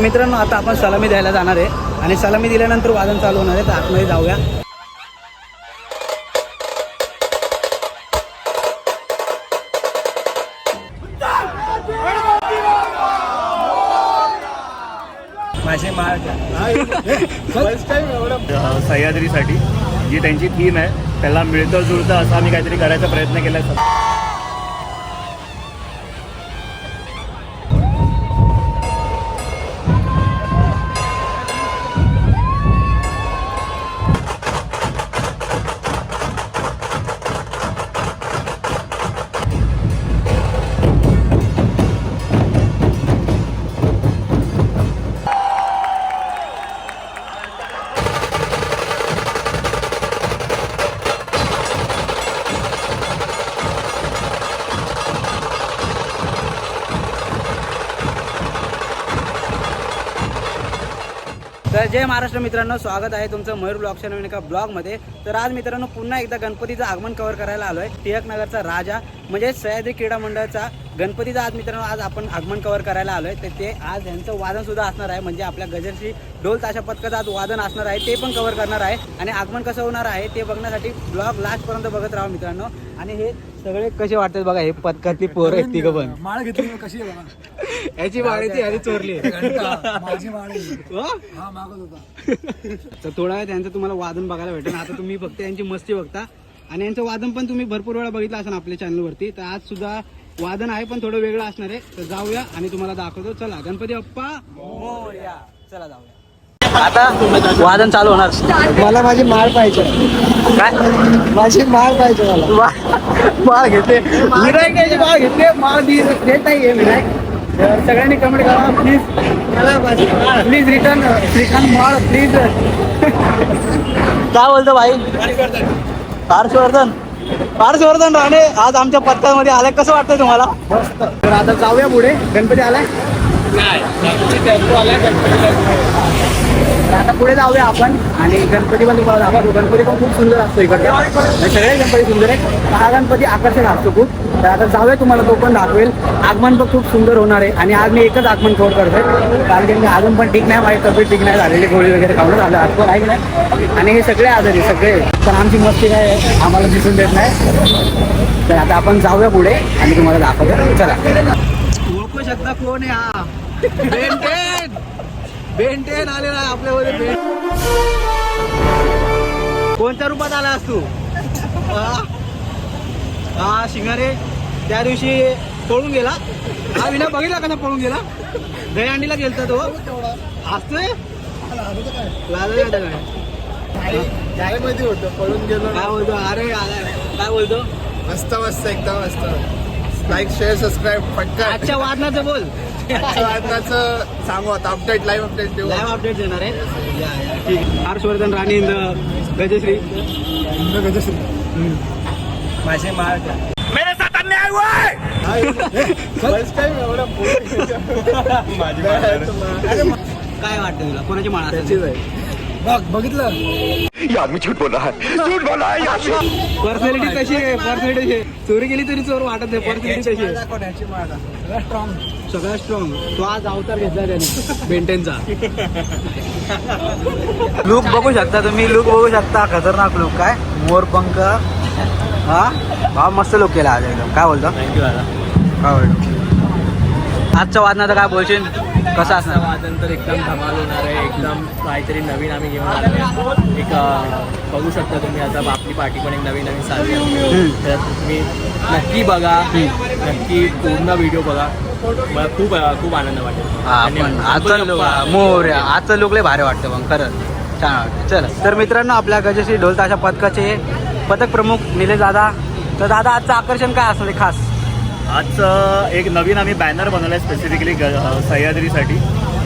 मित्रांनो आता आपण सलामी द्यायला जाणार आहे आणि सलामी दिल्यानंतर वादन चालू होणार आहे. तर आतमध्ये जाऊया. सह्याद्रीसाठी जी त्यांची थीम आहे त्याला मिळतं जुळतं असं आम्ही काहीतरी करायचा प्रयत्न केला. तर जय महाराष्ट्र मित्रांनो, स्वागत आहे तुमचं मयूर ब्लॉगच्या नवीन एका ब्लॉगमध्ये. तर आज मित्रांनो पुन्हा एकदा गणपतीचं आगमन कव्हर करायला आलो आहे. टिळकनगरचा राजा म्हणजे सह्याद्री क्रीडा मंडळाचा गणपतीचा आज मित्रांनो आज आपण आगमन कव्हर करायला आलो आहे. तर ते आज यांचं वादन सुद्धा असणार आहे. म्हणजे आपल्या गजरशी ढोल ताशा पथकाचं आज वादन असणार आहे, ते पण कव्हर करणार आहे. आणि आगमन कसं होणार आहे ते बघण्यासाठी ब्लॉग लास्टपर्यंत बघत राहा मित्रांनो. आणि हे सगळे कसे वाटतात बघा, हे पथकातली पोरं आहेत तिघं पण. माळ घेतली कशी आहे बघा. याची वाडी ती आधी चोरली माझी माळ हा मागत होता. तर थोडा वेळ त्यांचं तुम्हाला वादन बघायला भेटेल. आता तुम्ही फक्त यांची मस्ती बघता आणि यांचं वादन पण तुम्ही भरपूर वेळा बघितलं असाल आपल्या चॅनलवरती. तर आज सुद्धा वादन आहे पण थोडं वेगळं असणार आहे. तर जाऊया आणि तुम्हाला दाखवतो. चला गणपती बाप्पा मोरया. चला जाऊया. आता वादन चालू होणार. मला माझी माळ पाहिजे. काय माझी माळ पाहिजे मला. माळ घेते विनायकाची माळ घेते. माळ देत नाहीये विनायक. सगळ्यांनी कमेंट करा प्लीज. प्लीज रिटर्न श्रीकांत माळ प्लीज. काय बोलतो भाई? हर्षवर्धन राणे आज आमच्या पथकामध्ये आलाय. कसं वाटतंय तुम्हाला? तर आता जाऊया पुढे. गणपती आलाय. तर आता पुढे जाऊया आपण आणि गणपती पण तुम्हाला दाखवतो. गणपती पण खूप सुंदर असतो इकडचा. सगळे गणपती सुंदर आहे. हा गणपती आकर्षक असतो खूप. तर आता जाऊया, तुम्हाला तो पण दाखवेल. आगमन पण खूप सुंदर होणार आहे. आणि आज मी एकच आगमन कव्हर करतोय कारण की अजून पण ठीक नाही, माझी तब्येत ठीक नाही झालेली. गोळी वगैरे खाऊन झालं आजकाल आहे की नाही. आणि हे सगळे आजारी सगळे. पण आमची मस्ती काय आम्हाला दिसून देत नाही. तर आता आपण जाऊया पुढे आणि तुम्हाला दाखवतो. चला. ओळखू शकता कोण आहे हा? बेंटेन आलेला आहे आपल्यामध्ये. कोणत्या रूपात आलास तू? हा शिंगारे त्या दिवशी पळून गेला. हा विना बघितला का ना पळून गेला. दहीहंडीला गेलता तो. असतोय लाजत काय माहिती होतं पळून गेलो. काय बोलतो? अरे काय बोलतो? मस्त मस्त एकदम मस्त. लाईक शेअर सबस्क्राईब पटकन. आजच्या वादनाचं बोल. वादनाचं सांगू आता. अपडेट लाईव्ह अपडेट देऊ. लाईव्ह अपडेट देणार आहे. ठीक. हर्षवर्धन राणे गजश्री. माझी माळ मेरे साथ अन्याय हुआ है. फर्स्ट टाइम एवढा काय वाटतं तुला? कोणाची माळ असेल? बघितलं. पर्सनॅलिटी कशी आहे? पर्सनॅलिटी चोरी केली तरी चोर वाटत नाही. पर्सनॅलिटी कशी आहे? सगळ्यात स्ट्रॉंग. तो आज अवतार घेतला त्याने बेंटेनचा. लुक बघू शकता तुम्ही. लुक बघू शकता. खतरनाक लुक. काय मोरपंख. हा मस्त लुक केला आज एकदम. काय बोलतो? थँक्यू दादा. काय बोलतो? आजच्या वादनाचं काय बोलशील? कसं असणार? वादन तर एकदम धमाल होणार आहे. एकदम काहीतरी नवीन आम्ही घेऊन आलो आहे. एक बघू शकता तुम्ही आता आपली पार्टी पण एक नवीन चालली आहे. तर तुम्ही नक्की बघा. नक्की पूर्ण व्हिडिओ बघा. मला खूप आनंद वाटेल. आजचा लुक मोरया. आजचं लुक लय भारी वाटतं मग खरंच छान वाटतं. चला तर मित्रांनो आपल्या गजश्री ढोल ताशा पथकाचे पथक प्रमुख निलेश दादा. तर दादा आजचं आकर्षण काय असणार आहे खास? आज एक नवीन आम्ही बॅनर बनवला आहे स्पेसिफिकली सह्याद्रीसाठी.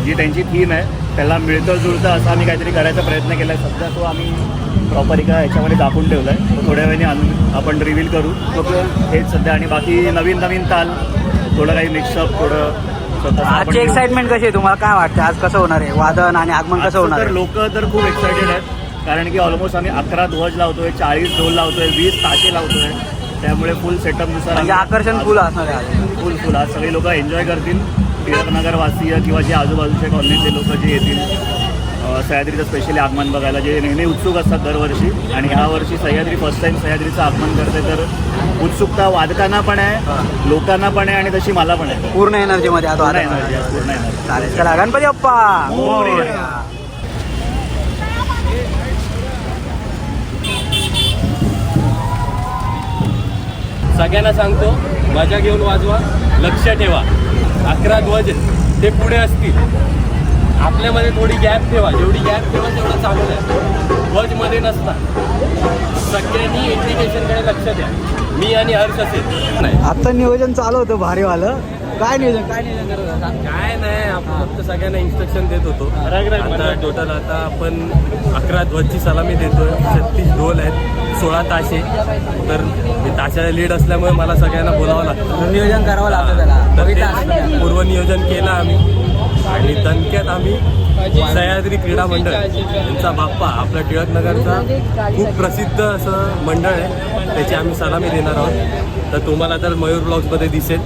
जी त्यांची थीम आहे त्याला मिळतं जुळतं असं आम्ही काहीतरी करायचा प्रयत्न केला आहे. सध्या तो आम्ही प्रॉपर एका ह्याच्यामध्ये दाखवून ठेवला आहे. तो थोड्या वेळाने आपण रिव्हील करू. हेच सध्या. आणि बाकी नवीन ताल, थोडं काही मिक्सअप, थोडं. आजची एक्साइटमेंट कशी आहे तुम्हाला? काय वाटतं आज कसं होणार आहे वादन आणि आगमन कसं होणार तर आहे? लोक तर खूप एक्सायटेड आहेत कारण की ऑलमोस्ट आम्ही 11 ध्वज लावतोय, 40 ढोल लावतोय, 20 ताशे लावतोय. त्यामुळे फुल सेटअप नुसार म्हणजे आकर्षण फुल असणार आहे आज. फुल आज सगळे लोक एन्जॉय करतील. टिळकनगरवासीय किंवा जे आजूबाजूचे कॉलनीतले लोक जे येतील सह्याद्रीचं स्पेशली आगमन बघायला, जे नेहमी उत्सुक असतात दरवर्षी, आणि ह्या वर्षी सह्याद्री फर्स्ट टाईम सह्याद्रीचं आगमन करते, तर उत्सुकता वादकांना पण आहे, लोकांना पण आहे, आणि तशी मला पण आहे. पूर्ण एनर्जीमध्ये आता पूर्ण एनर्जी. चालेल. चला गणपती बाप्पा मोरया. सगळ्यांना सांगतो, मजा घेऊन वाजवा, लक्ष ठेवा 11 ध्वज ते पुढे असतील, आपल्यामध्ये थोडी गॅप ठेवा, जेवढी गॅप ठेवा तेवढं चांगलं आहे. ध्वजमध्ये नसतात. सगळ्यांनी इंडिकेशनकडे लक्ष द्या. मी आणि हर्ष असेल नाही. आता नियोजन चालू होतं भारीवालं. काय नियोजन करत होता? काय नाही, आपण फक्त सगळ्यांना इन्स्ट्रक्शन देत होतो. आता टोटल आता आपण 11 ध्वजची सलामी देतोय. 36 ढोल आहेत, 16 ताशे. तर मी ताशाला लीड असल्यामुळे मला सगळ्यांना बोलावं लागतं. नियोजन करावं लागतं त्याला. पूर्व नियोजन केलं आम्ही, आणि दणक्यात आम्ही सह्याद्री क्रीडा मंडळ यांचा बाप्पा, आपल्या टिळकनगरचा खूप प्रसिद्ध असं मंडळ आहे, त्याची आम्ही सलामी देणार आहोत. तर तुम्हाला तर मयूर ब्लॉग्समध्ये दिसेल.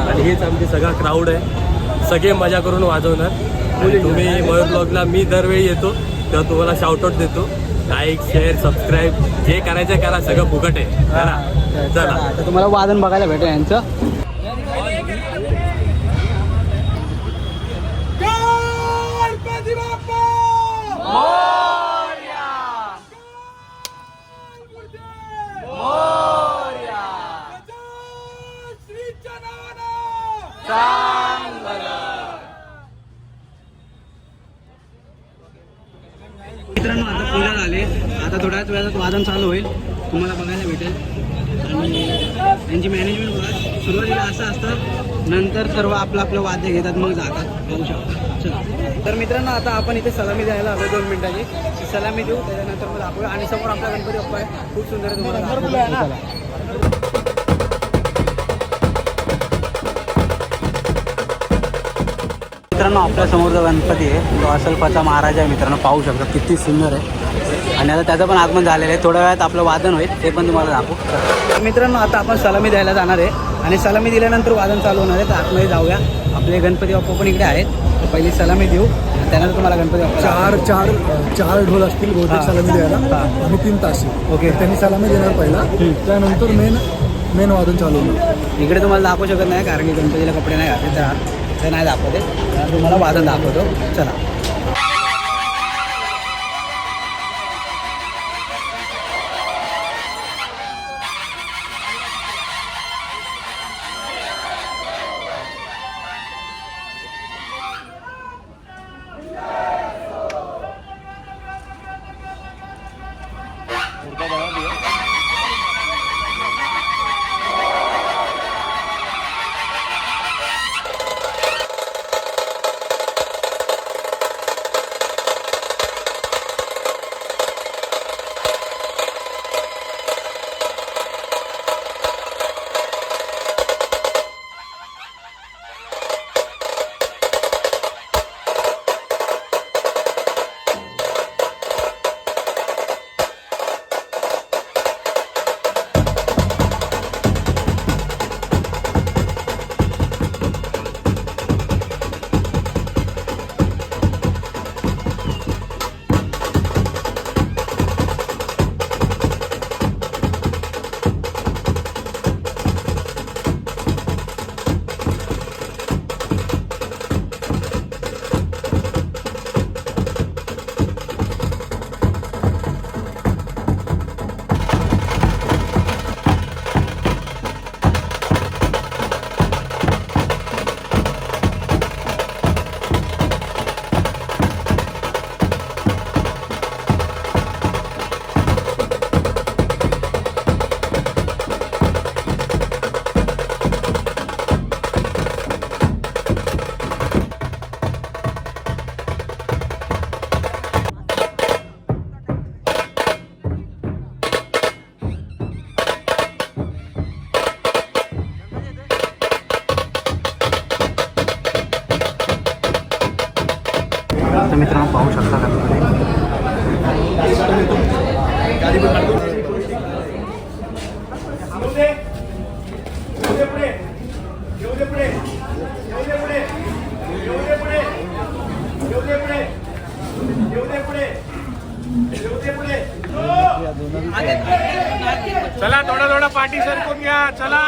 आणि हेच आमचे सगळा क्राऊड आहे, सगळे मजा करून वाजवणार. आणि तुम्ही मयूर ब्लॉगला मी दरवेळी येतो तेव्हा तुम्हाला शाउटआउट देतो. लाईक, शेअर, सबस्क्राईब जे करायचं करा, सगळं फुकट आहे, करा. चला, आता तुम्हाला वादन बघायला भेटेल यांचं. मित्रांनो, आता पूजा झाली. आता थोड्याच वेळात वादन चालू होईल, तुम्हाला बघायला भेटेल. आणि यांची मॅनेजमेंट बघा, सुरुवातीला असं असतं, नंतर सर्व आपलं आपलं वाद्य घेतात, मग जातात. बघू शकता. चला, तर मित्रांनो, आता आपण इथे सलामी द्यायला हवं 2 मिनिटाची. सलामी देऊ, त्याच्यानंतर मग दाखवूया. आणि समोर आपला गणपती बाप्पा आहे, खूप सुंदर आहे, तुम्हाला दाखवतो. मित्रांनो, आपल्या समोर जो गणपती आहे तो असलपाचा महाराज आहे. मित्रांनो, पाहू शकता किती सुंदर आहे. आणि आता त्याचं पण आगमन झालेलं आहे. थोड्या वेळात आपलं वादन होईल, ते पण तुम्हाला दाखवू. तर मित्रांनो, आता आपण सलामी द्यायला जाणार आहे, आणि सलामी दिल्यानंतर वादन चालू होणार आहे. तर आतमध्ये जाऊया. आपले गणपती बाप्पा पण इकडे आहेत. तर पहिली सलामी देऊ, त्यानंतर तुम्हाला गणपती बाप्पा चार ढोल असतील बहुतेक सलामी द्यायला, आणि 3 तास. ओके. त्यांनी सलामी देणार पहिला, त्यानंतर मेन वादन चालू होणार. इकडे तुम्हाला दाखवू शकत नाही, कारण की गणपतीला कपडे नाही घातले, तर ते नाही दाखवते. तुम्हाला वादन दाखवतो. चला. तर मित्रांनो पाहू शकता चला थोडं थोडं पाठी सरकून घ्या चला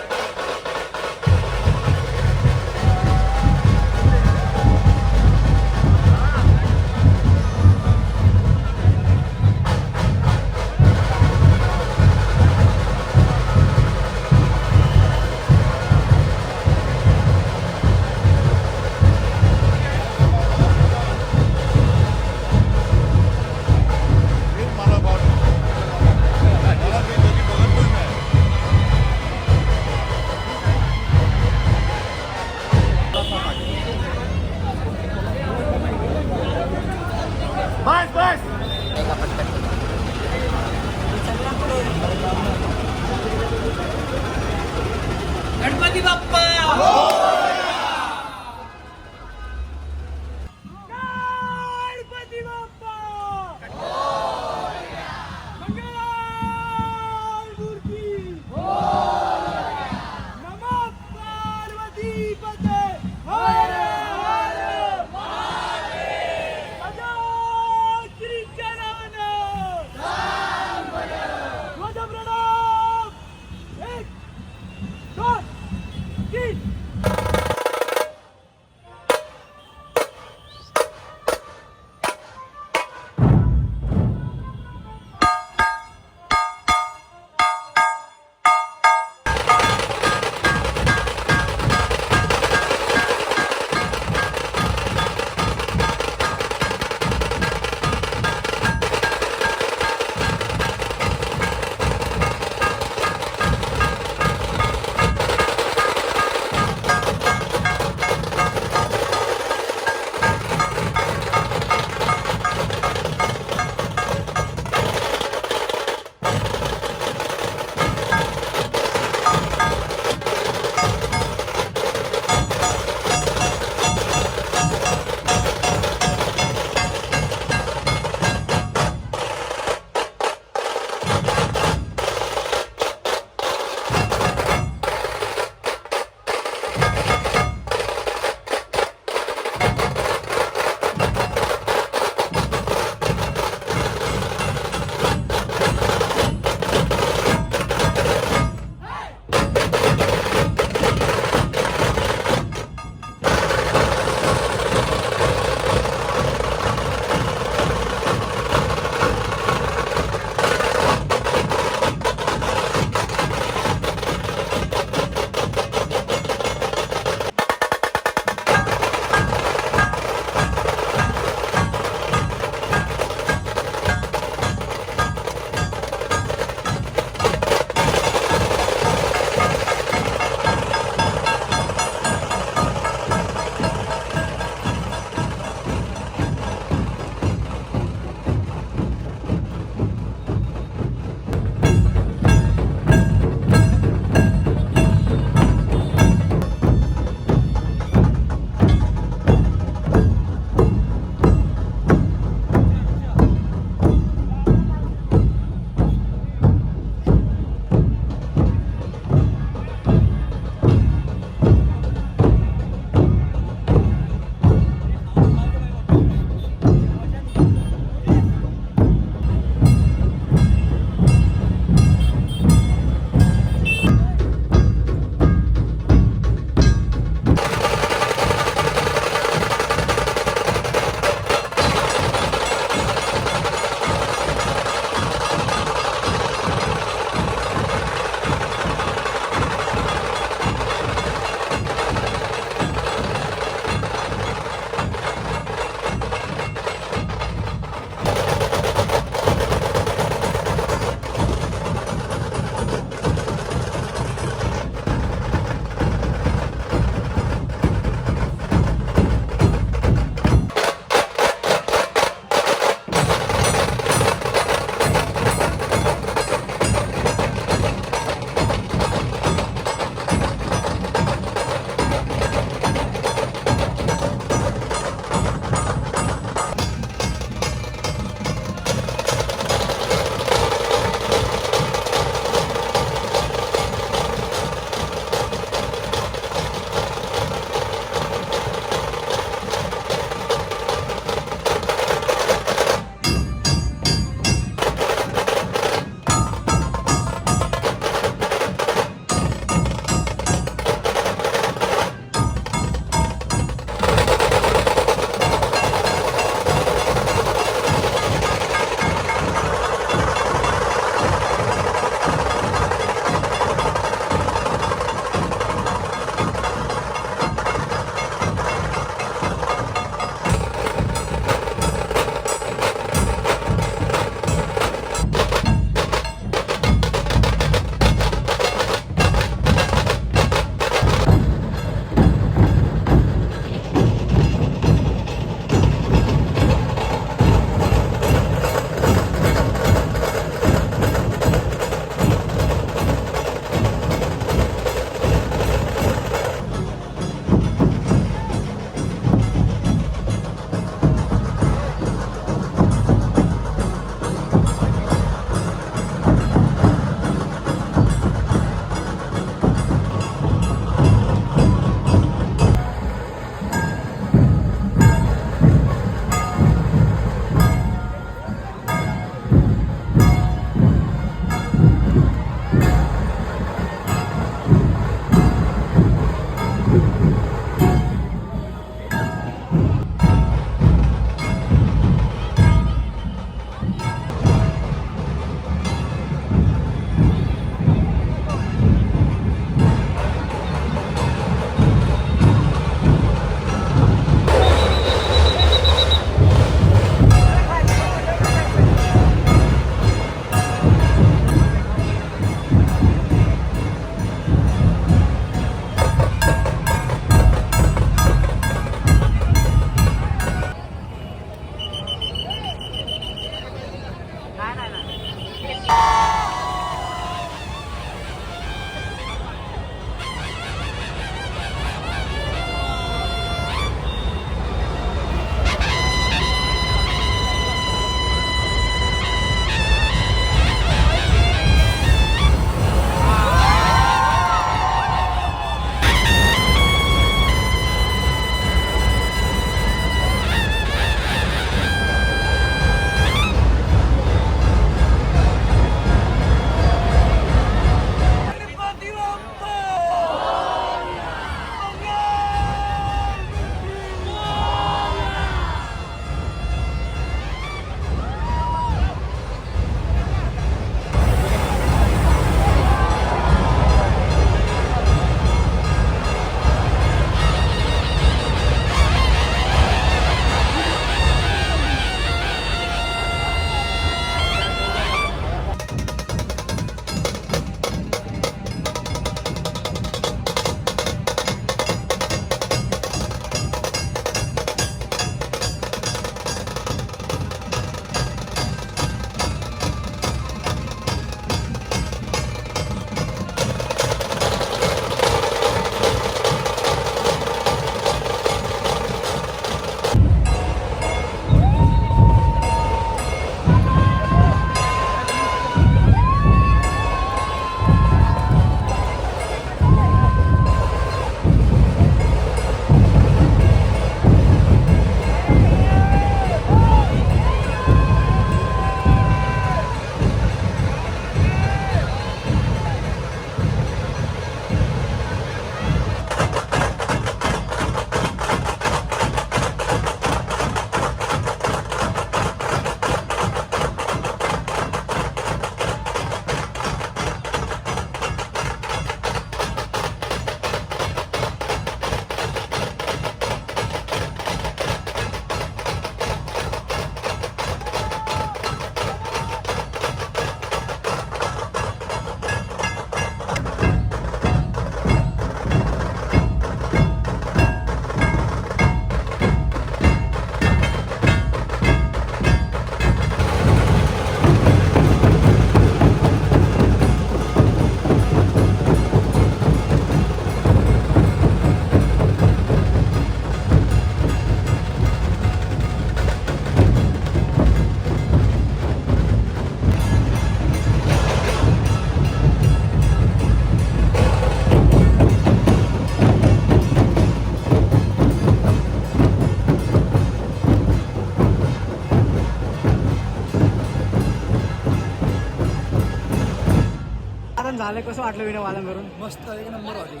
झालं कसं वाटलं विनय वादन करून? मस्त एक नंबर वाटलं.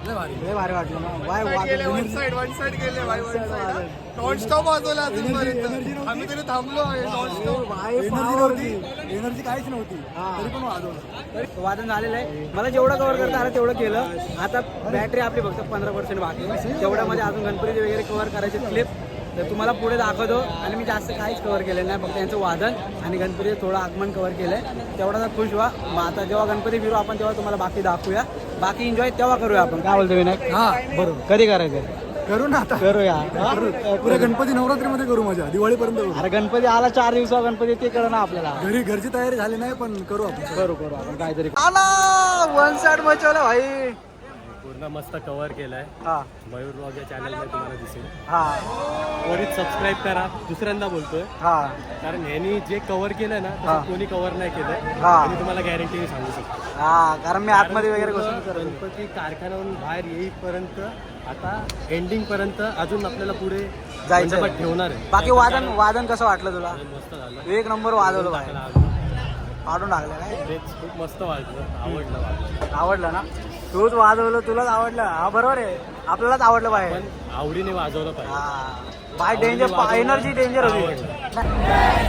लय भारी. लय भारी वाटलं ना. वाय वन साइड गेले भाई वन साइड नॉन स्टॉप वाजवला अजूनपर्यंत आम्ही तरी थांबलो नॉन स्टॉप एनर्जी काहीच नव्हती तरी पण वाजवलं. वादन झालेलं आहे. मला जेवढं कव्हर करता आलं तेवढं केलं. आता बॅटरी आपली फक्त 15% बाकी आहे. तेवढ्यामध्ये अजून गणपती वगैरे कव्हर करायचे क्लिप तर तुम्हाला पुढे दाखवतो. आणि मी जास्त काहीच कव्हर केलेलं नाही, फक्त त्यांचं वादन आणि गणपती थोडं आगमन कव्हर केलंय. तेवढा तर खुश व्हा. मग आता जेव्हा गणपती फिरू आपण तेव्हा तुम्हाला बाकी दाखवूया. बाकी एन्जॉय तेव्हा करूया आपण. काय बोलतो विनायक? हा बरोबर कधी करायचं? करू ना आता. करूया. पुऱ्या गणपती नवरात्रीमध्ये करू मजा दिवाळीपर्यंत करू. अरे गणपती आला 4 दिवसावर गणपती ते कळलं ना आपल्याला. घरची तयारी झाली नाही पण करू आपण. करू आपण काहीतरी. वन साइड मचवलं भाई. पूर्ण मस्त कव्हर केलाय. हा मयूर ब्लॉग या चॅनलमध्ये तुम्हाला दिसेल. हा त्वरित सबस्क्राईब करा. दुसऱ्यांदा बोलतोय हा कारण ह्यांनी जे कव्हर केलंय ना हा. तसं कोणी कव्हर नाही केलंय. हा. आणि तुम्हाला गॅरंटी सांगू शकतो. हा कारण मी आतमध्ये वगैरे पूर्ण घुसून करतो. गणपती कारखान्यावरून बाहेर येईपर्यंत आता एंडिंग पर्यंत अजून आपल्याला पुढे जायचं मंडपात ठेवणार आहे. बाकी वादन कसं वाटलं तुला? मस्त झालं. एक नंबर वाजवलं भाई. काढून टाकलं काय? तेच खूप मस्त वाटलं. आवडलं. आवडलं ना? तूच वाजवलं तुलाच आवडलं. हा बरोबर आहे, आपल्यालाच आवडलं बाहेर. आवडीने वाजवलं पाहिजे. हा बाय डेंजर, एनर्जी डेंजर होती.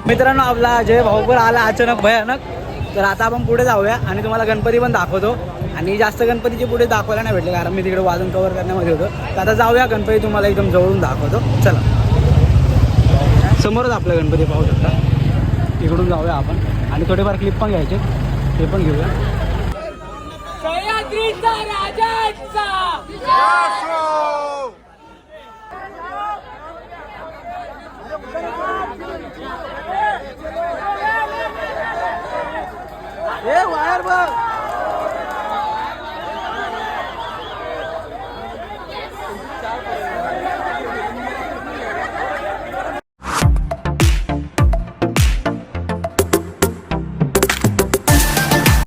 मित्रांनो, आपला जय भाऊ पण आला अचानक भयानक. तर आता आपण पुढे जाऊया आणि तुम्हाला गणपती पण दाखवतो. आणि जास्त गणपतीचे पुढे दाखवायला नाही भेटले कारण मी तिकडे वाजून कव्हर करण्यामध्ये होतो. तर आता जाऊया, गणपती तुम्हाला एकदम जवळून दाखवतो. चला, समोरच आपला गणपती पाहू शकता. तिकडून जाऊया आपण आणि थोडेफार क्लिप पण घ्यायचे, ते पण घेऊया. सह्याद्रीचा राजाचा ए वायर बघ.